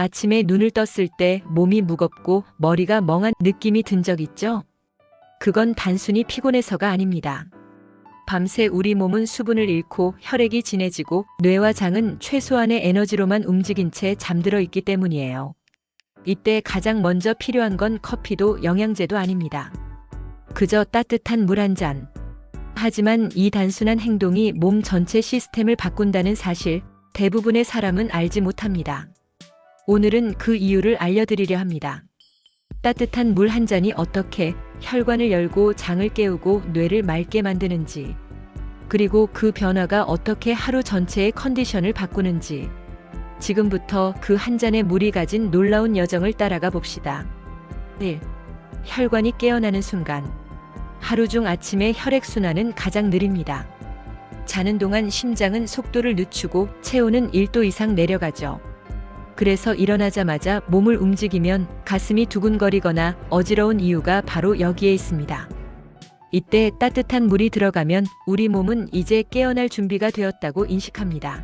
아침에 눈을 떴을 때 몸이 무겁고 머리가 멍한 느낌이 든 적 있죠? 그건 단순히 피곤해서가 아닙니다. 밤새 우리 몸은 수분을 잃고 혈액이 진해지고 뇌와 장은 최소한의 에너지로만 움직인 채 잠들어 있기 때문이에요. 이때 가장 먼저 필요한 건 커피도 영양제도 아닙니다. 그저 따뜻한 물 한 잔. 하지만 이 단순한 행동이 몸 전체 시스템을 바꾼다는 사실, 대부분의 사람은 알지 못합니다. 오늘은 그 이유를 알려드리려 합니다. 따뜻한 물 한 잔이 어떻게 혈관을 열고 장을 깨우고 뇌를 맑게 만드는지, 그리고 그 변화가 어떻게 하루 전체의 컨디션을 바꾸는지, 지금부터 그 한 잔의 물이 가진 놀라운 여정을 따라가 봅시다. 1. 혈관이 깨어나는 순간. 하루 중 아침에 혈액순환은 가장 느립니다. 자는 동안 심장은 속도를 늦추고 체온은 1도 이상 내려가죠. 그래서 일어나자마자 몸을 움직이면 가슴이 두근거리거나 어지러운 이유가 바로 여기에 있습니다. 이때 따뜻한 물이 들어가면 우리 몸은 이제 깨어날 준비가 되었다고 인식합니다.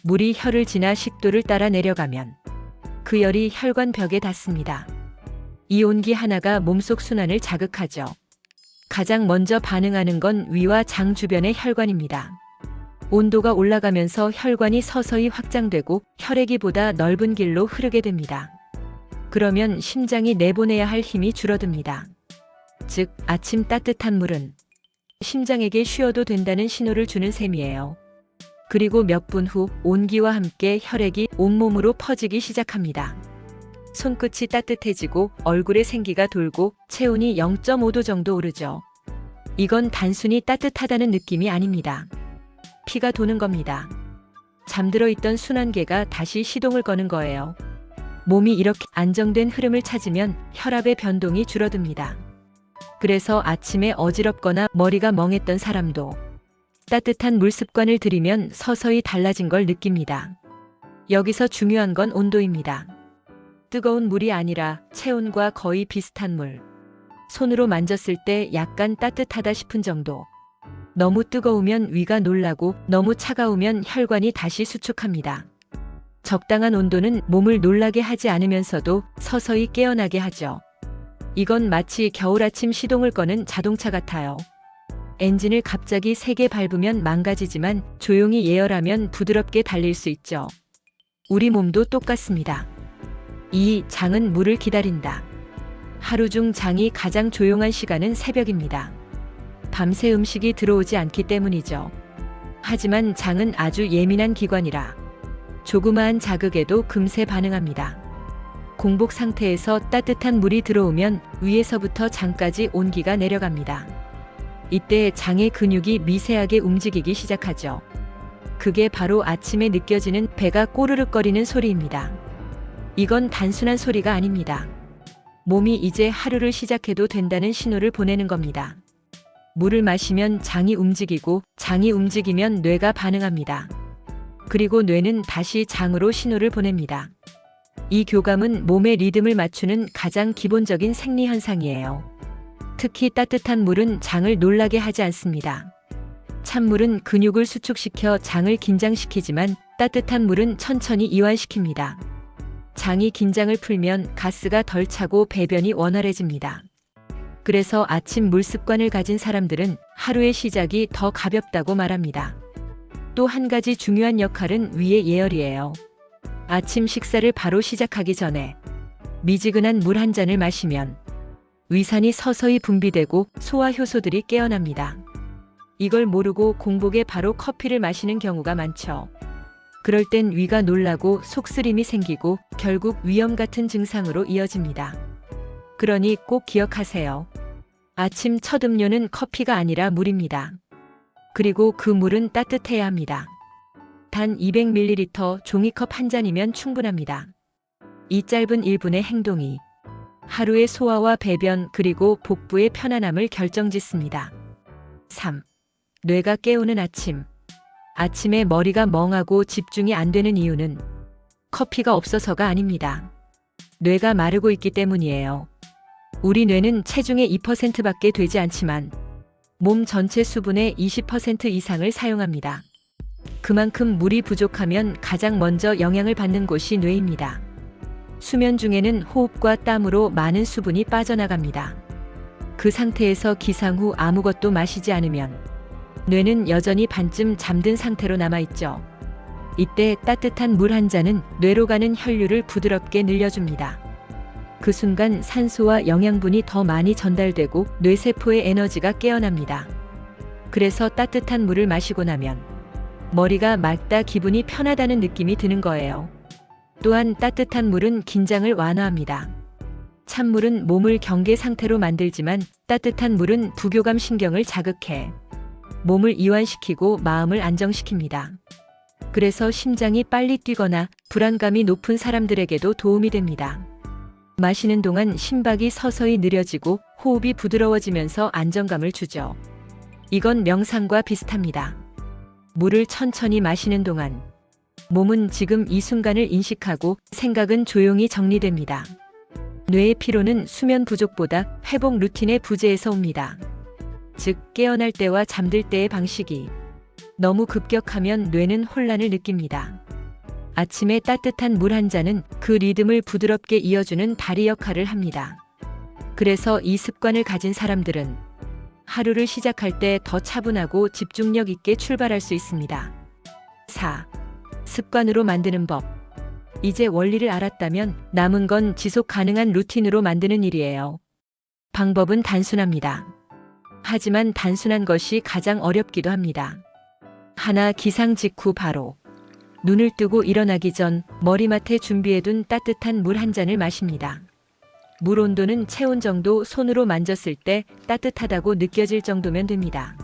물이 혈을 지나 식도를 따라 내려가면 그 열이 혈관 벽에 닿습니다. 이 온기 하나가 몸속 순환을 자극하죠. 가장 먼저 반응하는 건 위와 장 주변의 혈관입니다. 온도가 올라가면서 혈관이 서서히 확장되고 혈액이 보다 넓은 길로 흐르게 됩니다. 그러면 심장이 내보내야 할 힘이 줄어듭니다. 즉, 아침 따뜻한 물은 심장에게 쉬어도 된다는 신호를 주는 셈이에요. 그리고 몇 분 후 온기와 함께 혈액이 온몸으로 퍼지기 시작합니다. 손끝이 따뜻해지고 얼굴에 생기가 돌고 체온이 0.5도 정도 오르죠. 이건 단순히 따뜻하다는 느낌이 아닙니다. 피가 도는 겁니다. 잠들어 있던 순환계가 다시 시동을 거는 거예요. 몸이 이렇게 안정된 흐름을 찾으면 혈압의 변동이 줄어듭니다. 그래서 아침에 어지럽거나 머리가 멍했던 사람도 따뜻한 물 습관을 들이면 서서히 달라진 걸 느낍니다. 여기서 중요한 건 온도입니다. 뜨거운 물이 아니라 체온과 거의 비슷한 물. 손으로 만졌을 때 약간 따뜻하다 싶은 정도. 너무 뜨거우면 위가 놀라고 너무 차가우면 혈관이 다시 수축합니다. 적당한 온도는 몸을 놀라게 하지 않으면서도 서서히 깨어나게 하죠. 이건 마치 겨울 아침 시동을 거는 자동차 같아요. 엔진을 갑자기 세게 밟으면 망가지지만 조용히 예열하면 부드럽게 달릴 수 있죠. 우리 몸도 똑같습니다. 이 장은 물을 기다린다. 하루 중 장이 가장 조용한 시간은 새벽입니다. 밤새 음식이 들어오지 않기 때문이죠. 하지만 장은 아주 예민한 기관이라 조그마한 자극에도 금세 반응합니다. 공복 상태에서 따뜻한 물이 들어오면 위에서부터 장까지 온기가 내려갑니다. 이때 장의 근육이 미세하게 움직이기 시작하죠. 그게 바로 아침에 느껴지는 배가 꼬르륵거리는 소리입니다. 이건 단순한 소리가 아닙니다. 몸이 이제 하루를 시작해도 된다는 신호를 보내는 겁니다. 물을 마시면 장이 움직이고 장이 움직이면 뇌가 반응합니다. 그리고 뇌는 다시 장으로 신호를 보냅니다. 이 교감은 몸의 리듬을 맞추는 가장 기본적인 생리 현상이에요. 특히 따뜻한 물은 장을 놀라게 하지 않습니다. 찬물은 근육을 수축시켜 장을 긴장시키지만 따뜻한 물은 천천히 이완시킵니다. 장이 긴장을 풀면 가스가 덜 차고 배변이 원활해집니다. 그래서 아침 물 습관을 가진 사람들은 하루의 시작이 더 가볍다고 말합니다. 또 한 가지 중요한 역할은 위의 예열이에요. 아침 식사를 바로 시작하기 전에 미지근한 물 한 잔을 마시면 위산이 서서히 분비되고 소화 효소들이 깨어납니다. 이걸 모르고 공복에 바로 커피를 마시는 경우가 많죠. 그럴 땐 위가 놀라고 속쓰림이 생기고 결국 위염 같은 증상으로 이어집니다. 그러니 꼭 기억하세요. 아침 첫 음료는 커피가 아니라 물입니다. 그리고 그 물은 따뜻해야 합니다. 단 200ml 종이컵 한 잔이면 충분합니다. 이 짧은 1분의 행동이 하루의 소화와 배변 그리고 복부의 편안함을 결정짓습니다. 3. 뇌가 깨우는 아침. 아침에 머리가 멍하고 집중이 안 되는 이유는 커피가 없어서가 아닙니다. 뇌가 마르고 있기 때문이에요. 우리 뇌는 체중의 2%밖에 되지 않지만 몸 전체 수분의 20% 이상을 사용합니다. 그만큼 물이 부족하면 가장 먼저 영향을 받는 곳이 뇌입니다. 수면 중에는 호흡과 땀으로 많은 수분이 빠져나갑니다. 그 상태에서 기상 후 아무것도 마시지 않으면 뇌는 여전히 반쯤 잠든 상태로 남아있죠. 이때 따뜻한 물 한 잔은 뇌로 가는 혈류를 부드럽게 늘려줍니다. 그 순간 산소와 영양분이 더 많이 전달되고 뇌세포의 에너지가 깨어납니다. 그래서 따뜻한 물을 마시고 나면 머리가 맑다 기분이 편하다는 느낌이 드는 거예요. 또한 따뜻한 물은 긴장을 완화합니다. 찬물은 몸을 경계 상태로 만들지만 따뜻한 물은 부교감 신경을 자극해 몸을 이완시키고 마음을 안정시킵니다. 그래서 심장이 빨리 뛰거나 불안감이 높은 사람들에게도 도움이 됩니다. 마시는 동안 심박이 서서히 느려지고 호흡이 부드러워지면서 안정감을 주죠. 이건 명상과 비슷합니다. 물을 천천히 마시는 동안 몸은 지금 이 순간을 인식하고 생각은 조용히 정리됩니다. 뇌의 피로는 수면 부족보다 회복 루틴의 부재에서 옵니다. 즉, 깨어날 때와 잠들 때의 방식이 너무 급격하면 뇌는 혼란을 느낍니다. 아침에 따뜻한 물 한 잔은 그 리듬을 부드럽게 이어주는 다리 역할을 합니다. 그래서 이 습관을 가진 사람들은 하루를 시작할 때 더 차분하고 집중력 있게 출발할 수 있습니다. 4. 습관으로 만드는 법. 이제 원리를 알았다면 남은 건 지속 가능한 루틴으로 만드는 일이에요. 방법은 단순합니다. 하지만 단순한 것이 가장 어렵기도 합니다. 하나, 기상 직후 바로 눈을 뜨고 일어나기 전 머리맡에 준비해둔 따뜻한 물 한 잔을 마십니다. 물 온도는 체온 정도, 손으로 만졌을 때 따뜻하다고 느껴질 정도면 됩니다.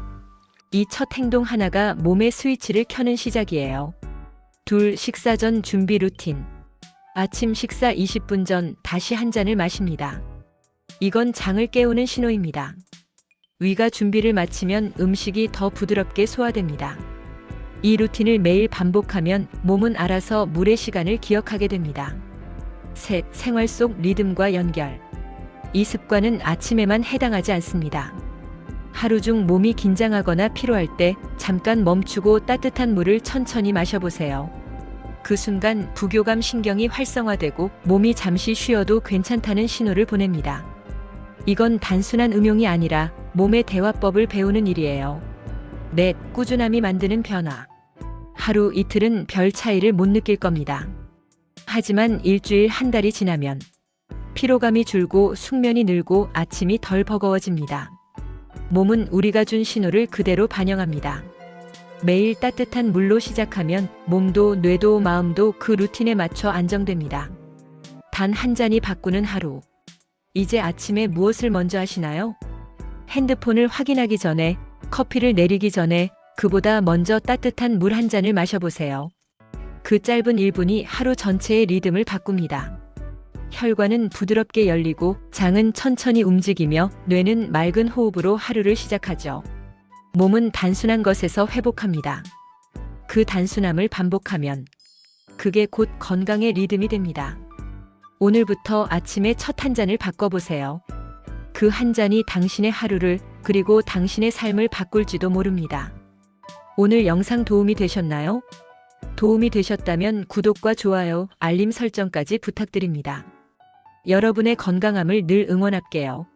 이 첫 행동 하나가 몸의 스위치를 켜는 시작이에요. 2. 식사 전 준비 루틴. 아침 식사 20분 전 다시 한 잔을 마십니다. 이건 장을 깨우는 신호입니다. 위가 준비를 마치면 음식이 더 부드럽게 소화됩니다. 이 루틴을 매일 반복하면 몸은 알아서 물의 시간을 기억하게 됩니다. 셋, 생활 속 리듬과 연결. 이 습관은 아침에만 해당하지 않습니다. 하루 중 몸이 긴장하거나 피로할 때 잠깐 멈추고 따뜻한 물을 천천히 마셔보세요. 그 순간 부교감 신경이 활성화되고 몸이 잠시 쉬어도 괜찮다는 신호를 보냅니다. 이건 단순한 음용이 아니라 몸의 대화법을 배우는 일이에요. 넷, 꾸준함이 만드는 변화. 하루 이틀은 별 차이를 못 느낄 겁니다. 하지만 일주일, 한 달이 지나면 피로감이 줄고 숙면이 늘고 아침이 덜 버거워집니다. 몸은 우리가 준 신호를 그대로 반영합니다. 매일 따뜻한 물로 시작하면 몸도 뇌도 마음도 그 루틴에 맞춰 안정됩니다. 단 한 잔이 바꾸는 하루. 이제 아침에 무엇을 먼저 하시나요? 핸드폰을 확인하기 전에, 커피를 내리기 전에 그보다 먼저 따뜻한 물 한 잔을 마셔보세요. 그 짧은 1분이 하루 전체의 리듬을 바꿉니다. 혈관은 부드럽게 열리고 장은 천천히 움직이며 뇌는 맑은 호흡으로 하루를 시작하죠. 몸은 단순한 것에서 회복합니다. 그 단순함을 반복하면 그게 곧 건강의 리듬이 됩니다. 오늘부터 아침에 첫 한 잔을 바꿔보세요. 그 한 잔이 당신의 하루를 그리고 당신의 삶을 바꿀지도 모릅니다. 오늘 영상 도움이 되셨나요? 도움이 되셨다면 구독과 좋아요, 알림 설정까지 부탁드립니다. 여러분의 건강함을 늘 응원할게요.